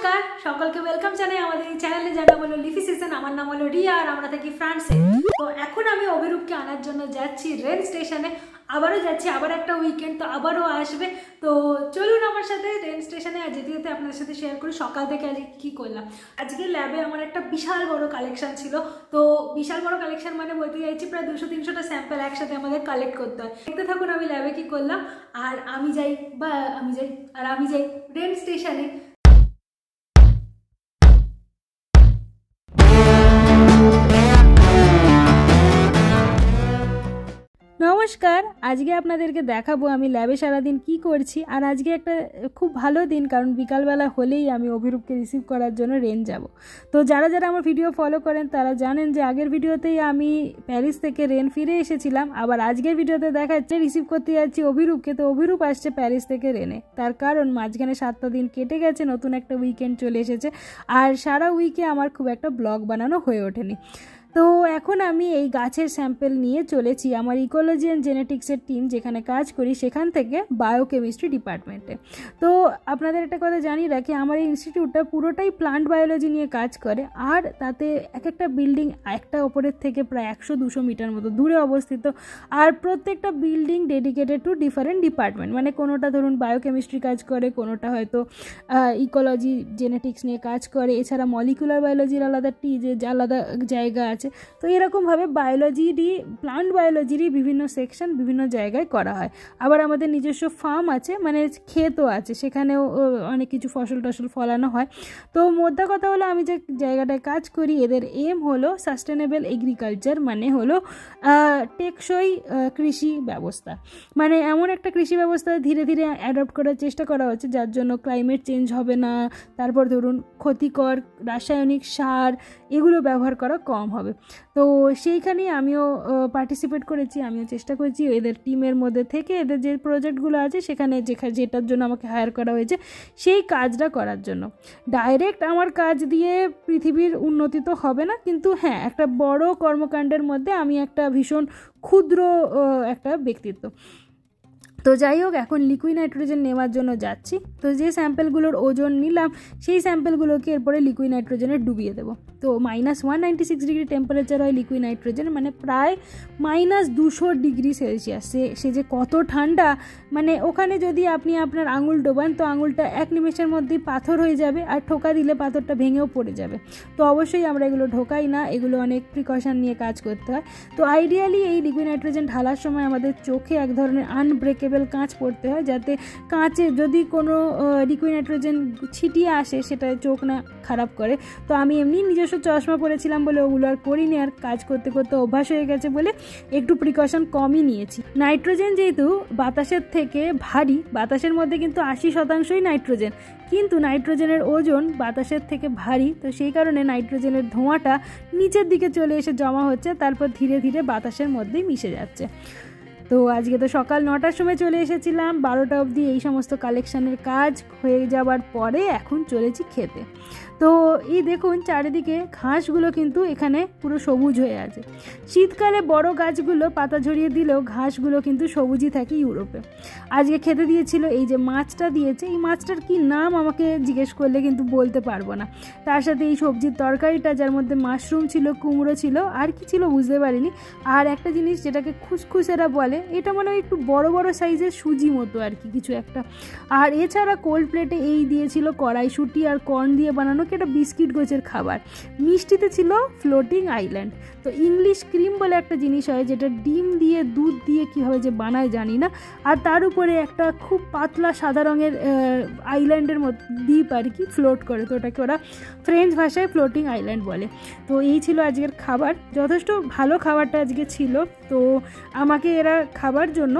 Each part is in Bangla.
নমস্কার সকলকে ওয়েলকাম জানাই আমাদের এই চ্যানেলে, যার নাম হলো লিফি সিজন। আমার নাম হলো রিয়া আর আমরা থাকি ফ্রান্সে। তো এখন আমি অভিরূপকে আনার জন্য যাচ্ছি রেল স্টেশনে। আবারও যাচ্ছি, আবার একটা উইকেন্ড, তো আবারও আসবে। তো চলুন আমার সাথে রেল স্টেশনে। আর যেতে যেতে আপনাদের সাথে শেয়ার করি সকাল থেকে আজকে কী করলাম। আজকে ল্যাবে আমার একটা বিশাল বড় কালেকশন ছিল। তো বিশাল বড় কালেকশন মানে বলতে চাইছি প্রায় 200-300টা স্যাম্পল একসাথে আমাদের কালেক্ট করতে হয়। দেখতে থাকুন আমি ল্যাবে কী করলাম। আর আমি যাই রেল স্টেশনে। নমস্কার, আজকে আপনাদেরকে দেখাবো আমি ল্যাবে সারাদিন কি করছি। আর আজকে একটা খুব ভালো দিন, কারণ বিকালবেলা হলেই আমি অভিরূপকে রিসিভ করার জন্য রেন যাব। তো যারা যারা আমার ভিডিও ফলো করেন তারা জানেন যে আগের ভিডিওতেই আমি প্যারিস থেকে রেন ফিরে এসেছিলাম। আবার আজকের ভিডিওতে দেখাচ্ছে রিসিভ করতে যাচ্ছি অভিরূপকে। তো অভিরূপ আসছে প্যারিস থেকে রেনে, তার কারণ মাঝখানে 7টা দিন কেটে গেছে, নতুন একটা উইকেন্ড চলে এসেছে। আর সারা উইকে আমার খুব একটা ব্লগ বানানো হয়ে ওঠেনি। তো এখন আমি এই গাছের স্যাম্পেল নিয়ে চলেছি আমার ইকোলজি অ্যান্ড জেনেটিক্সের টিম যেখানে কাজ করি সেখান থেকে বায়োকেমিস্ট্রি ডিপার্টমেন্টে। তো আপনাদের একটা কথা জানিয়ে রাখি, আমার এই ইনস্টিটিউটটা পুরোটাই প্লান্ট বায়োলজি নিয়ে কাজ করে। আর তাতে এক একটা বিল্ডিং একটা ওপরের থেকে প্রায় 100-200 মিটার মতো দূরে অবস্থিত। আর প্রত্যেকটা building dedicated to different department, মানে কোনোটা ধরুন বায়োকেমিস্ট্রি কাজ করে, কোনোটা হয়তো ইকোলজি জেনেটিক্স নিয়ে কাজ করে, এছাড়া মলিকুলার বায়োলজির আলাদা আলাদা জায়গা আছে। তো এরকমভাবে বায়োলজিরই প্লান্ট বায়োলজিরই বিভিন্ন সেকশন বিভিন্ন জায়গায় করা হয়। আবার আমাদের নিজস্ব ফার্ম আছে, মানে ক্ষেতও আছে, সেখানেও অনেক কিছু ফসল ফলানো হয়। তো মোদ্দা কথা হলো আমি যে জায়গাটায় কাজ করি এদের এম হলো সাস্টেনেবল এগ্রিকালচার, মানে হলো টেকসই কৃষি ব্যবস্থা। মানে এমন একটা কৃষি ব্যবস্থা ধীরে ধীরে অ্যাডপ্ট করার চেষ্টা করা হচ্ছে যার জন্য ক্লাইমেট চেঞ্জ হবে না, তারপর ধরুন ক্ষতিকর রাসায়নিক সার এগুলো ব্যবহার করা কম হবে। তো সেইখানেই আমিও পার্টিসিপেট করেছি, আমিও চেষ্টা করেছি এদের টিমের মধ্যে থেকে এদের যে প্রজেক্টগুলো আছে সেখানে যেটার জন্য আমাকে হায়ার করা হয়েছে সেই কাজটা করার জন্য। ডাইরেক্ট আমার কাজ দিয়ে পৃথিবীর উন্নতি তো হবে না, কিন্তু হ্যাঁ একটা বড় কর্মকাণ্ডের মধ্যে আমি একটা ভীষণ ক্ষুদ্র একটা ব্যক্তিত্ব। তো যাই হোক, এখন লিকুইড নাইট্রোজেন নেওয়ার জন্য যাচ্ছি। তো যে স্যাম্পেলগুলোর ওজন নিলাম সেই স্যাম্পেলগুলোকে এরপরে লিকুইড নাইট্রোজেনে ডুবিয়ে দেবো। তো -196 ডিগ্রি টেম্পারেচার হয় লিকুইড নাইট্রোজেন, মানে প্রায় -200 ডিগ্রি সেলসিয়াস। সে যে কত ঠান্ডা, মানে ওখানে যদি আপনি আপনার আঙুল ডোবান তো আঙুলটা 1 নিমেষের মধ্যেই পাথর হয়ে যাবে, আর ঠোকা দিলে পাথরটা ভেঙেও পড়ে যাবে। তো অবশ্যই আমরা এগুলো ঢোকাই না, এগুলো অনেক প্রিকশন নিয়ে কাজ করতে হয়। তো আইডিয়ালি এই লিকুইড নাইট্রোজেন ঢালার সময় আমাদের চোখে এক ধরনের আনব্রেকেবল কাঁচ পড়তে হয়, যাতে কাঁচে যদি কোনো লিকুইড নাইট্রোজেন ছিটিয়ে আসে সেটা চোখ না খারাপ করে। তো আমি এমনি নিজস্ব চশমা পরেছিলাম বলে ওগুলো আর করিনি, আর কাজ করতে করতে অভ্যাস হয়ে গেছে বলে একটু প্রিকশন কমই নিয়েছি। নাইট্রোজেন যেহেতু বাতাসের থেকে ভারী, বাতাসের মধ্যে কিন্তু 80%ই নাইট্রোজেন, কিন্তু নাইট্রোজেনের ওজন বাতাসের থেকে ভারী, তো সেই কারণে নাইট্রোজেনের ধোঁয়াটা নিচের দিকে চলে এসে জমা হচ্ছে, তারপর ধীরে ধীরে বাতাসের মধ্যেই মিশে যাচ্ছে। তো আজকে তো সকাল 9টার সময় চলে এসেছিলাম, 12টা অবধি এই সমস্ত কালেকশানের কাজ হয়ে যাবার পরে এখন চলেছি খেতে। তো এই দেখুন চারিদিকে ঘাসগুলো কিন্তু এখানে পুরো সবুজ হয়ে আছে। শীতকালে বড় গাছগুলো পাতা ঝরিয়ে দিলেও ঘাসগুলো কিন্তু সবুজই থাকে ইউরোপে। আজকে খেতে দিয়েছিল এই যে মাছটা দিয়েছে, এই মাছটার কি নাম আমাকে জিজ্ঞেস করলে কিন্তু বলতে পারবো না। তার সাথে এই সবজির তরকারিটা যার মধ্যে মাশরুম ছিল, কুমড়ো ছিল, আর কি ছিল বুঝতে পারিনি। আর একটা জিনিস যেটাকে খুসখুসেরা বলে, এটা মনে হয় একটু বড় বড় সাইজের সুজি মতো আর কি কিছু একটা। আর এছাড়া কোল্ড প্লেটে এই দিয়েছিল কড়াইশুঁটি আর কর্ন দিয়ে বানানো একটা বিস্কিট গোছের খাবার। মিষ্টিতে ছিল ফ্লোটিং আইল্যান্ড। তো ইংলিশ ক্রিম বলে একটা জিনিস হয় যেটা ডিম দিয়ে দুধ দিয়ে কীভাবে যে বানায় জানি না, আর তার উপরে একটা খুব পাতলা সাদা রঙের আইল্যান্ডের মতো দ্বীপ আর কি ফ্লোট করে, তো ওটাকে ওরা ফ্রেঞ্চ ভাষায় ফ্লোটিং আইল্যান্ড বলে। তো এই ছিল আজকের খাবার, যথেষ্ট ভালো খাবারটা আজকে ছিল। তো আমাকে এরা খাবার জন্য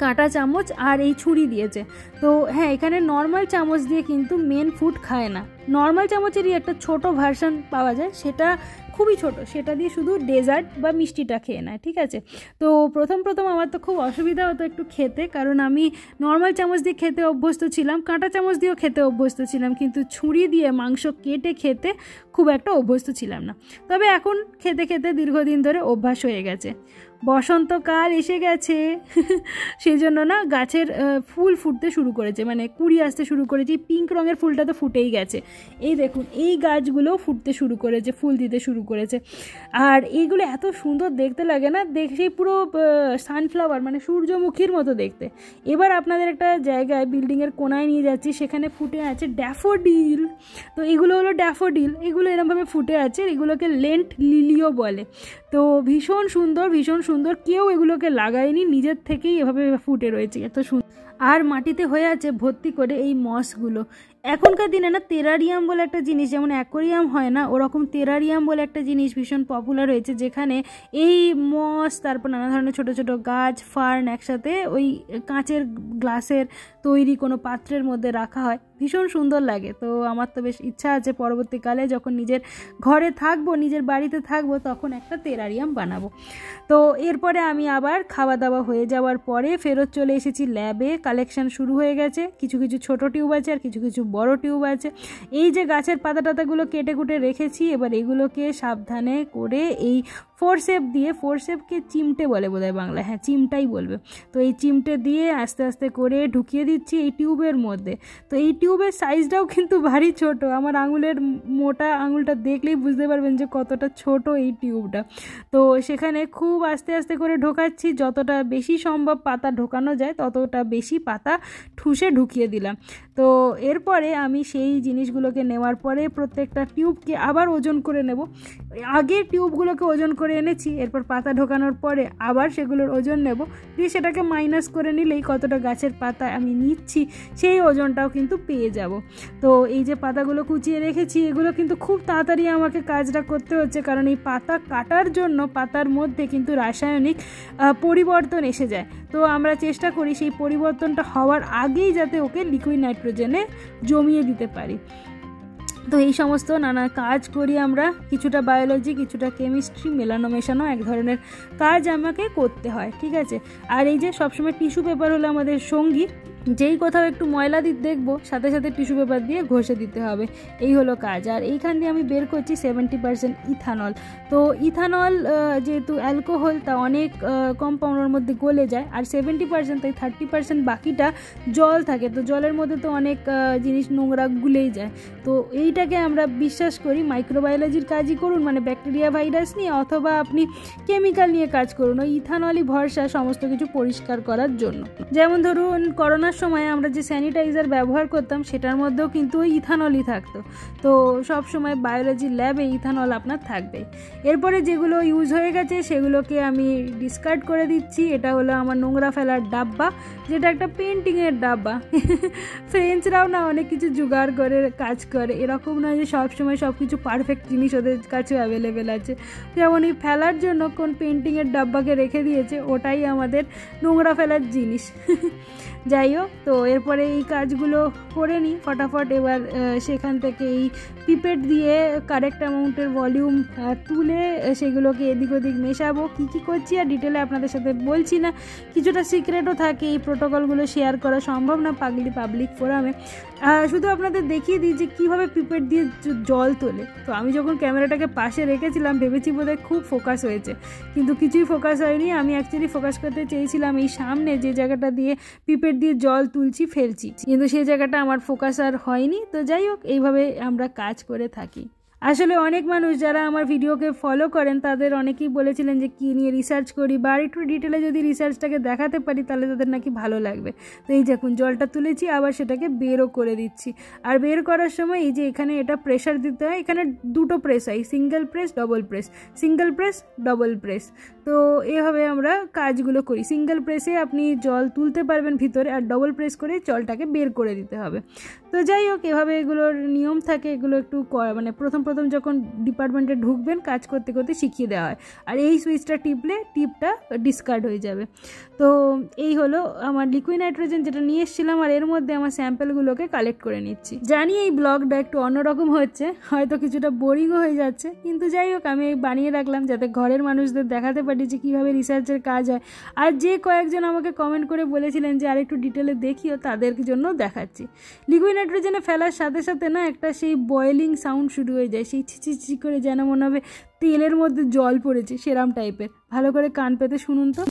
কাঁটা চামচ আর এই ছুরি দিয়েছে। তো হ্যাঁ, এখানে নর্মাল চামচ দিয়ে কিন্তু মেন ফুড খায় না, নর্মাল চামচেরই একটা ছোট ভার্সন পাওয়া যায়, সেটা খুবই ছোট, সেটা দিয়ে শুধু ডেজার্ট বা মিষ্টিটা খেয়ে নেয়, ঠিক আছে। তো প্রথম আমার তো খুব অসুবিধা হতো একটু খেতে, কারণ আমি নর্মাল চামচ দিয়ে খেতে অভ্যস্ত ছিলাম, কাঁটা চামচ দিয়েও খেতে অভ্যস্ত ছিলাম, কিন্তু ছুরি দিয়ে মাংস কেটে খেতে খুব একটা অভ্যস্ত ছিলাম না। তবে এখন খেতে খেতে দীর্ঘদিন ধরে অভ্যাস হয়ে গেছে। বসন্তকাল এসে গেছে সেই জন্য না গাছের ফুল ফুটতে শুরু করেছে, মানে কুড়ি আসতে শুরু করেছে। পিঙ্ক রঙের ফুলটা তো ফুটেই গেছে, এই দেখুন এই গাছগুলো ফুটতে শুরু করেছে, ফুল দিতে শুরু করেছে। আর এইগুলো এত সুন্দর দেখতে লাগে না, দেখেই পুরো সানফ্লাওয়ার মানে সূর্যমুখীর মতো দেখতে। এবার আপনাদের একটা জায়গায় বিল্ডিংয়ের কোনায় নিয়ে যাচ্ছি, সেখানে ফুটে আছে ড্যাফোডিল। তো এগুলো হলো ড্যাফোডিল, এগুলো এরকমভাবে ফুটে আছে, এগুলোকে লেন্ট লিলিও বলে। তো ভীষণ সুন্দর, ভীষণ সুন্দর, কেউ এগুলোকে লাগায়নি, নিজের থেকেই এভাবে ফুটে রয়েছে, এত সুন্দর। আর মাটিতে হয়ে আছে ভর্তি করে এই মসগুলো। এখনকার দিনে না টেরারিয়াম বলে একটা জিনিস, যেমন অ্যাকোরিয়াম হয় না, ওরকম টেরারিয়াম বলে একটা জিনিস ভীষণ পপুলার হয়েছে, যেখানে এই মস, তারপর নানা ধরনের ছোট ছোট গাছ, ফার্ন একসাথে ওই কাঁচের গ্লাসের তৈরি কোনো পাত্রের মধ্যে রাখা হয়, ভীষণ সুন্দর লাগে। তো আমার তো বেশ ইচ্ছা আছে পরবর্তীকালে যখন নিজের ঘরে থাকবো, নিজের বাড়িতে থাকবো, তখন একটা টেরারিয়াম বানাবো। তো এরপরে আমি আবার খাওয়া দাওয়া হয়ে যাওয়ার পরে ফেরত চলে এসেছি ল্যাবে। কালেকশন শুরু হয়ে গেছে, কিছু কিছু ছোট টিউব আছে আর কিছু কিছু বড় টিউব আছে। এই যে গাছের পাতা টাতাগুলো কেটে কুটে রেখেছি, এবার এগুলোকে সাবধানে করে এই ফোরসেপ দিয়ে, ফোরসেপকে চিমটে বলে বোধহয় বাংলা, হ্যাঁ চিমটাই বলবে, তো এই চিমটে দিয়ে আস্তে আস্তে করে ঢুকিয়ে দিচ্ছি এই টিউবের মধ্যে। তো এই টিউবের সাইজটাও কিন্তু ভারী ছোট, আমার আঙুলের মোটা আঙুলটা দেখলেই বুঝতে পারবেন যে কতটা ছোট এই টিউবটা। তো সেখানে খুব আস্তে আস্তে করে ঢোকাচ্ছি, যতটা বেশি সম্ভব পাতা ঢোকানো যায় ততটা বেশি পাতা ঠুসে ঢুকিয়ে দিলাম। তো এরপরে আমি সেই জিনিসগুলোকে নেওয়ার পরে প্রত্যেকটা টিউবকে আবার ওজন করে নেব। আগে টিউবগুলোকে ওজন করে এনেছি, এরপর পাতা ঢোকানোর পরে আবার সেগুলোর ওজন নেব, দিয়ে সেটাকে মাইনাস করে নিলেই কতটা গাছের পাতা আমি নিচ্ছি সেই ওজনটাও কিন্তু পেয়ে যাব। তো এই যে পাতাগুলো কুচিয়ে রেখেছি, এগুলো কিন্তু খুব তাড়াতাড়ি আমাকে কাজটা করতে হচ্ছে, কারণ এই পাতা কাটার জন্য পাতার মধ্যে কিন্তু রাসায়নিক পরিবর্তন এসে যায়। তো আমরা চেষ্টা করি সেই পরিবর্তনটা হওয়ার আগেই যাতে ওকে লিকুইড নাইট্রোজেনে জমিয়ে দিতে পারি। তো এই সমস্ত নানা কাজ করি আমরা, কিছুটা বায়োলজি কিছুটা কেমিস্ট্রি মেশানো এক ধরনের কাজ আমাকে করতে হয়, ঠিক আছে। আর এই যে সবসময় টিস্যু পেপার হলো আমাদের সঙ্গী, যেই কোথাও একটু ময়লা দেখবো সাথে সাথে টিস্যু পেপার দিয়ে ঘষে দিতে হবে, এই হলো কাজ। আর এইখান দিয়ে আমি বের করছি 70% ইথানল। তো ইথানল যেহেতু অ্যালকোহল, তা অনেক কম্পাউন্ডের মধ্যে গলে যায়, আর 70% তাই 30% বাকিটা জল থাকে। তো জলের মধ্যে তো অনেক জিনিস নোংরা গুলেই যায়। তো এইটাকে আমরা বিশ্বাস করি মাইক্রোবায়োলজির কাজই করুন, মানে ব্যাকটেরিয়া ভাইরাস নিয়ে, অথবা আপনি কেমিক্যাল নিয়ে কাজ করুন, ওই ইথানলই ভরসা সমস্ত কিছু পরিষ্কার করার জন্য। যেমন ধরুন করোনার সময় আমরা যে স্যানিটাইজার ব্যবহার করতাম সেটার মধ্যেও কিন্তু ওই ইথানলই থাকতো। তো সব সময় বায়োলজি ল্যাবে ইথানল আপনার থাকবে। এরপরে যেগুলো ইউজ হয়ে গেছে সেগুলোকে আমি ডিসকার্ড করে দিচ্ছি। এটা হলো আমার নোংরা ফেলার ডাব্বা, যেটা একটা পেন্টিংয়ের ডাব্বা। ফ্রেঞ্চরাও না অনেক কিছু জোগাড় করে কাজ করে, এরকম নয় যে সবসময় সব কিছু পারফেক্ট জিনিস ওদের কাছে অ্যাভেলেবেল আছে। যেমন এই ফেলার জন্য কোন পেন্টিংয়ের ডাব্বাকে রেখে দিয়েছে, ওটাই আমাদের নোংরা ফেলার জিনিস। যাই হোক, তো এরপরে এই কাজগুলো করে নিই ফটাফট। এবার সেখান থেকে এই পিপেট দিয়ে কারেক্ট অ্যামাউন্টের ভলিউম তুলে সেগুলোকে এদিক ওদিক মেশাবো। কী কী করছি আর ডিটেলে আপনাদের সাথে বলছি না, কিছুটা সিক্রেটও থাকে, এই প্রোটোকলগুলো শেয়ার করা সম্ভব না পাবলিক ফোরামে। শুধু আপনাদের দেখিয়ে দিই যে কীভাবে পিপেট দিয়ে জল তোলে। তো আমি যখন ক্যামেরাটাকে পাশে রেখেছিলাম ভেবেছি বোধহয় খুব ফোকাস হয়েছে, কিন্তু কিছুই ফোকাস হয়নি। আমি অ্যাকচুয়ালি ফোকাস করতে চেয়েছিলাম এই সামনে যে জায়গাটা দিয়ে পিপেট দিয়ে জল তুলছি ফেলছি, কিন্তু সেই জায়গাটা আমার ফোকাস আর হয়নি। তো যাই হোক, এইভাবে আমরা কাজ করে থাকি। আসলে অনেক মানুষ যারা আমার ভিডিওকে ফলো করেন তাদের অনেকেই বলেছিলেন যে কী নিয়ে রিসার্চ করি, বা একটু ডিটেলে যদি রিসার্চটাকে দেখাতে পারি তাহলে তাদের নাকি ভালো লাগবে। তো এই দেখুন জলটা তুলেছি, আবার সেটাকে বেরও করে দিচ্ছি। আর বের করার সময় এই যে এখানে এটা প্রেশার দিতে হয়, এখানে দুটো প্রেস হয়, single press double press, single press double press. তো এভাবে আমরা কাজগুলো করি। সিঙ্গেল প্রেসে আপনি জল তুলতে পারবেন ভিতরে, আর ডবল প্রেস করে জলটাকে বের করে দিতে হবে। তো যাই হোক, এভাবে এগুলোর নিয়ম থাকে। এগুলো একটু মানে প্রথম যখন ডিপার্টমেন্টে ঢুকবেন কাজ করতে করতে শিখিয়ে দেওয়া হয়। আর এই সুইচটা টিপলে টিপটা ডিসকার্ড হয়ে যাবে। তো এই হলো আমার লিকুইড নাইট্রোজেন যেটা নিয়ে এসেছিলাম, আর এর মধ্যে আমার স্যাম্পেলগুলোকে কালেক্ট করে নিচ্ছি। জানি এই ব্লগটা একটু অন্যরকম হচ্ছে, হয়তো কিছুটা বোরিংও হয়ে যাচ্ছে, কিন্তু যাই হোক আমি বানিয়ে রাখলাম যাতে ঘরের মানুষদের দেখাতে পারি যে কীভাবে রিসার্চের কাজ হয়। আর যে কয়েকজন আমাকে কমেন্ট করে বলেছিলেন যে আরেকটু ডিটেলে দেখিও, তাদের জন্য দেখাচ্ছি। লিকুইড নাইট্রোজেনে ফেলার সাথে সাথে না একটা সেই বয়েলিং সাউন্ড শুরু হয়ে যায়, যায়, সেই ছিচি করে যেন মনে হবে তেলের মধ্যে জল পড়েছে সেরাম টাইপের। ভালো করে কান পেতে শুনুন তো।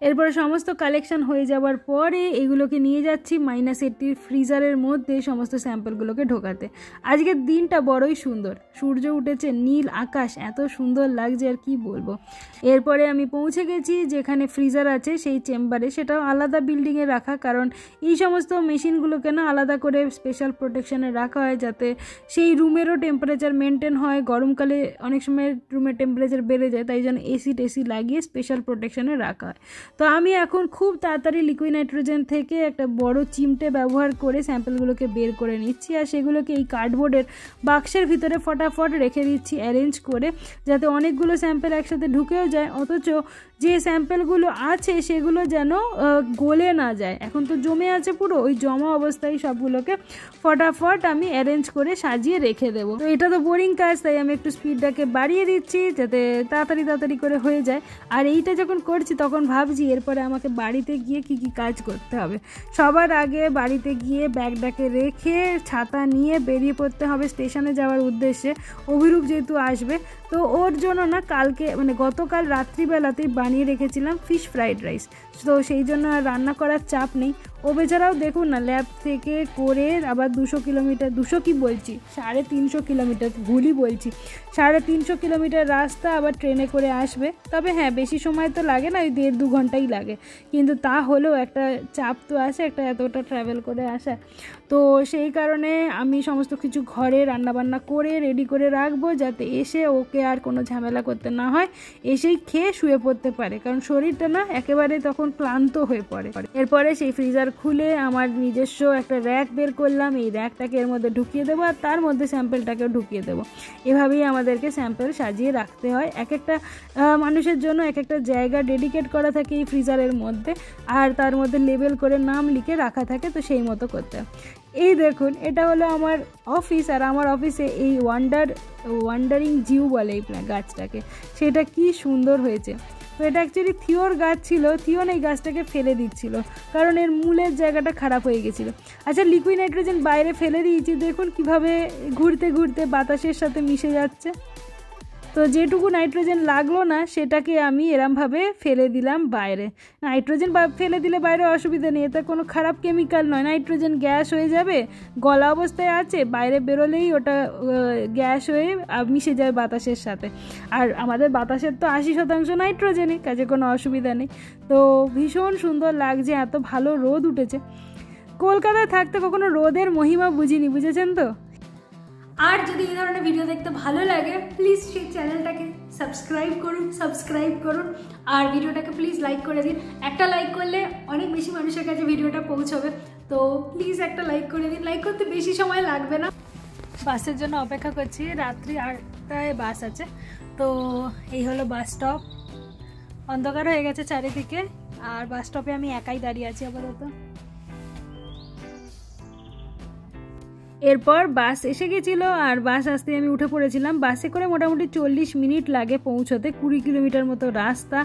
এরপরে সমস্ত কালেকশন হয়ে যাওয়ার পরে এগুলোকে নিয়ে যাচ্ছি -80 ফ্রিজারের মধ্যে সমস্ত স্যাম্পলগুলোকে ঢোকাতে। আজকের দিনটা বড়ই সুন্দর, সূর্য উঠেছে, নীল আকাশ, এত সুন্দর লাগছে আর কি বলবো। এরপরে আমি পৌঁছে গেছি যেখানে ফ্রিজার আছে সেই চেম্বারে, সেটাও আলাদা বিল্ডিংয়ে রাখা, কারণ এই সমস্ত মেশিনগুলোকে না আলাদা করে স্পেশাল প্রোটেকশানে রাখা হয় যাতে সেই রুমেরও টেম্পারেচার মেনটেন হয়। গরমকালে অনেক সময় রুমের টেম্পারেচার বেড়ে যায়, তাই জন্য এসি লাগিয়ে স্পেশাল প্রোটেকশানে রাখা হয়। তো আমি এখন খুব তাড়াতাড়ি লিকুইড নাইট্রোজেন থেকে একটা বড় চিমটে ব্যবহার করে স্যাম্পলগুলোকে বের করে নিচ্ছি, আর সেগুলোকে এই কার্ডবোর্ডের বাক্সের ভিতরে ফটাফট রেখে দিচ্ছি অ্যারেঞ্জ করে, যাতে অনেকগুলো স্যাম্পল একসাথে ঢুকেও যায়, অথচ যে স্যাম্পলগুলো আছে সেগুলো যেন গলে না যায়। এখন তো জমে আছে পুরো, ওই জমা অবস্থায় সবগুলোকে ফটাফট আমি অ্যারেঞ্জ করে সাজিয়ে রেখে দেবো। তো এটা তো বোরিং কাজ, তাই আমি একটু স্পিডটাকে বাড়িয়ে দিচ্ছি যাতে তাড়াতাড়ি করে হয়ে যায়। আর এইটা যখন করছি তখন ভাবছি এরপরে আমাকে বাড়িতে গিয়ে কি কাজ করতে হবে। সবার আগে বাড়িতে গিয়ে ব্যাগটাকে রেখে ছাতা নিয়ে বেরিয়ে পড়তে হবে স্টেশনে যাওয়ার উদ্দেশ্যে। অভিরূপ যেহেতু আসবে, তো ওর জন্য না কালকে মানে গতকাল রাত্রিবেলাতেই বানিয়ে রেখেছিলাম ফিশ ফ্রাইড রাইস, তো সেই জন্য আর রান্না করার চাপ নেই। ও বেচারাও দেখুন না ল্যাব থেকে করে আবার 200 কিলোমিটার, 200 কি বলছি 350 কিলোমিটার, ভুলই বলছি, 350 কিলোমিটার রাস্তা আবার ট্রেনে করে আসবে। তবে হ্যাঁ, বেশি সময় তো লাগে না, ওই 1.5-2 ঘন্টাই লাগে, কিন্তু তা হলেও একটা চাপ তো আছে একটা এতটা ট্রাভেল করে আসা। তো সেই কারণে আমি সমস্ত কিছু ঘরে রান্নাবান্না করে রেডি করে রাখবো যাতে এসে ওকে আর কোনো ঝামেলা করতে না হয়, এসেই খেয়ে শুয়ে পড়তে পারে, কারণ শরীরটা না একেবারে তখন ক্লান্ত হয়ে পড়ে। এরপরে সেই ফ্রিজার খুলে আমার নিজস্ব একটা র্যাক বের করলাম, এই র্যাকটাকে এর মধ্যে ঢুকিয়ে দেবো আর তার মধ্যে স্যাম্পলটাকেও ঢুকিয়ে দেবো। এভাবেই আমাদেরকে স্যাম্পল সাজিয়ে রাখতে হয়। এক একটা মানুষের জন্য এক একটা জায়গা ডেডিকেট করা থাকে এই ফ্রিজারের মধ্যে, আর তার মধ্যে লেবেল করে নাম লিখে রাখা থাকে, তো সেই মতো করতে হয়। এই দেখুন, এটা হলো আমার অফিস, আর আমার অফিসে এই ওয়ান্ডারিং জিউ বলে এই গাছটাকে, সেটা কি সুন্দর হয়েছে। তো এটা অ্যাকচুয়ালি থিওর গাছ ছিল, থিওন এই গাছটাকে ফেলে দিচ্ছিল কারণ এর মূলের জায়গাটা খারাপ হয়ে গেছিলো। আচ্ছা, লিকুইড নাইট্রোজেন বাইরে ফেলে দিয়েছি, দেখুন কিভাবে ঘুরতে ঘুরতে বাতাসের সাথে মিশে যাচ্ছে। তো যেটুকু নাইট্রোজেন লাগলো না সেটাকে আমি এরমভাবে ফেলে দিলাম বাইরে। নাইট্রোজেন ফেলে দিলে বাইরে অসুবিধা নেই, এটা কোনো খারাপ কেমিক্যাল নয়, নাইট্রোজেন গ্যাস হয়ে যাবে, গলা অবস্থায় আছে, বাইরে বেরোলেই ওটা গ্যাস হয়ে মিশে যায় বাতাসের সাথে। আর আমাদের বাতাসের তো 80% নাইট্রোজেনই, কাজে কোনো অসুবিধা নেই। তো ভীষণ সুন্দর লাগছে, এত ভালো রোদ উঠেছে। কলকাতায় থাকতে কখনো রোদের মহিমা বুঝিনি, বুঝেছেন তো। আর যদি এই ধরনের ভিডিও দেখতে ভালো লাগে প্লিজ সেই চ্যানেলটাকে সাবস্ক্রাইব করুন আর ভিডিওটাকে প্লিজ লাইক করে দিন। একটা লাইক করলে অনেক বেশি মানুষের কাছে ভিডিওটা পৌঁছবে, তো প্লিজ একটা লাইক করে দিন। লাইক করতে বেশি সময় লাগবে না। বাসের জন্য অপেক্ষা করছি, রাত্রি 8টায় বাস আছে। তো এই হলো বাস স্টপ, অন্ধকার হয়ে গেছে চারিদিকে, আর বাস স্টপে আমি একাই দাঁড়িয়ে আছি আপাতত। এরপর বাস এসে গেছিলো আর বাস আসতে আমি উঠে পড়েছিলাম। বাসে করে মোটামুটি 40 মিনিট লাগে পৌঁছতে, 20 কিলোমিটার মতো রাস্তা,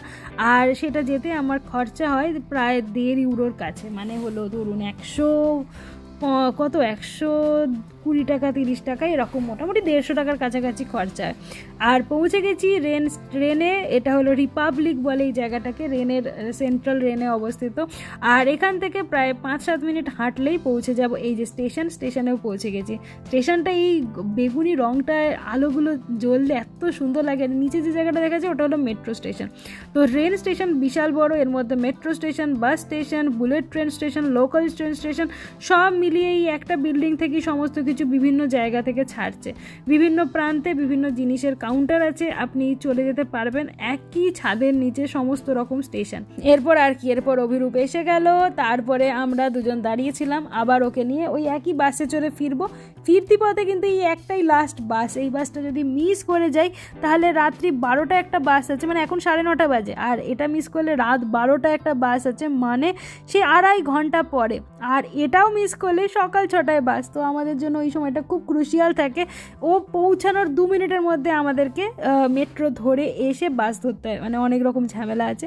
আর সেটা যেতে আমার খরচা হয় প্রায় 1.5 ইউরোর কাছে, মানে হলো ধরুন 120 টাকা 30 টাকা এরকম, মোটামুটি 150 টাকার কাছাকাছি খরচা। আর পৌঁছে গেছি রেনে, এটা হলো রিপাবলিক বলে এই জায়গাটাকে, রেনের সেন্ট্রাল রেনে অবস্থিত। আর এখান থেকে প্রায় 5-7 মিনিট হাঁটলেই পৌঁছে যাব এই যে স্টেশনেও পৌঁছে গেছি। স্টেশনটা এই বেগুনি রংটায় আলোগুলো জ্বললে এত সুন্দর লাগে। নিচে যে জায়গাটা দেখা যায় ওটা হলো মেট্রো স্টেশন। তো রেল স্টেশন বিশাল বড়, এর মধ্যে metro station, bus station, bullet train station, local train station সব মিলিয়ে এই একটা বিল্ডিং থেকেই সমস্ত কিছু বিভিন্ন জায়গা থেকে ছাড়ছে। বিভিন্ন প্রান্তে বিভিন্ন জিনিসের কাউন্টার আছে, আপনি চলে যেতে পারবেন একই ছাদের নিচে সমস্ত রকম স্টেশন। এরপর আর কি, এরপর অভিরূপ এসে গেল, তারপরে আমরা দুজন দাঁড়িয়েছিলাম, আবার ওকে নিয়ে ওই একই বাসে চড়ে ফিরবো। ফিরতি পথে কিন্তু এই একটাই লাস্ট বাস, এই বাসটা যদি মিস করে যাই তাহলে রাত্রি 12টা একটা বাস আছে, মানে এখন 9:30 বাজে, আর এটা মিস করলে রাত 12টা একটা বাস আছে, মানে সে 2.5 ঘন্টা পরে। আর এটাও মিস করলে সকাল 6টায় বাস, তো আমাদের জন্য ওই সময়টা খুব ক্রুশিয়াল থাকে। ও পৌঁছানোর 2 মিনিটের মধ্যে আমাদেরকে মেট্রো ধরে এসে বাস ধরতে হয়, মানে অনেক রকম ঝামেলা আছে।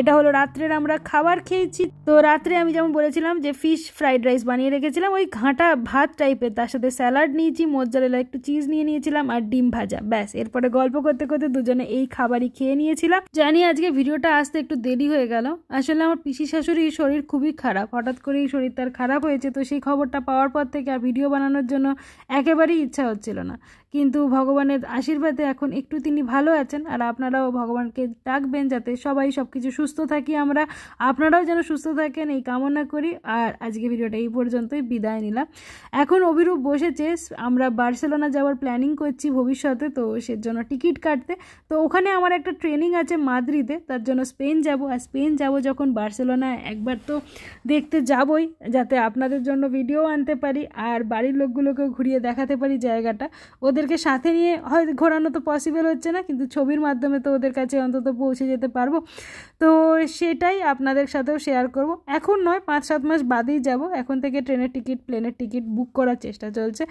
এটা হলো রাত্রের আমরা খাবার খেয়েছি। তো রাত্রে আমি যেমন বলেছিলাম যে ফিশ ফ্রাইড রাইস বানিয়ে রেখেছিলাম, ওই ঘাঁটা ভাত টাইপের, তার সাথে স্যালাড নিয়েছি, মোজ্জারেলা একটু চিজ নিয়েছিলাম আর ডিম ভাজা, ব্যাস। এরপরে গল্প করতে করতে দুজনে এই খাবারই খেয়ে নিয়েছিলাম। জানি আজকে ভিডিওটা আসতে একটু দেরি হয়ে গেল, আসলে আমার পিসি শাশুড়ির শরীর খুবই খারাপ, হঠাৎ করেই শরীর তার খারাপ হয়েছে। তো সেই খবরটা পাওয়ার পর থেকে আর ভিডিও বানানোর জন্য একেবারেই ইচ্ছা হচ্ছিল না, কিন্তু ভগবানের আশীর্বাদে এখন একটু তিনি ভালো আছেন। আর আপনারাও ভগবানকে ডাকবেন যাতে সবাই সব কিছু সুস্থ থাকি, আমরা আপনারাও যেন সুস্থ থাকেন এই কামনা করি। আর আজকে ভিডিওটা এই পর্যন্তই, বিদায় নিলাম। এখন অভিরূপ বসেছে, আমরা বার্সেলোনা যাওয়ার প্ল্যানিং করছি ভবিষ্যতে, তো সেজন্য টিকিট কাটতে। তো ওখানে আমার একটা ট্রেনিং আছে মাদ্রিদে, তার জন্য স্পেন যাব। আর স্পেন যাব যখন বার্সেলোনা একবার তো দেখতে যাবই, যাতে আপনাদের জন্য ভিডিও আনতে পারি আর বাড়ির লোকগুলোকেও ঘুরিয়ে দেখাতে পারি জায়গাটা। ওদেরকে সাথে নিয়ে হয়তো ঘোরানো তো পসিবল হচ্ছে না, কিন্তু ছবির মাধ্যমে তো ওদের কাছে অন্তত পৌঁছে যেতে পারবো। তো সেটাই আপনাদের সাথেও শেয়ার করব। এখন নয়, 5-7 মাস বাদেই যাব। এখন থেকে ট্রেনের টিকিট, প্লেনের টিকিট বুক করার চেষ্টা চলছে।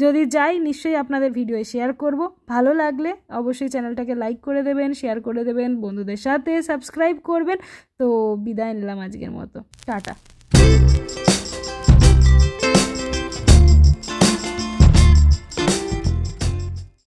যদি যাই নিশ্চয়ই আপনাদের ভিডিও শেয়ার করব। ভালো লাগলে অবশ্যই চ্যানেলটাকে লাইক করে দেবেন, শেয়ার করে দেবেন, বন্ধুদের সাথে সাবস্ক্রাইব করবেন। তো বিদায় নিলাম আজকের মতো, টাটা।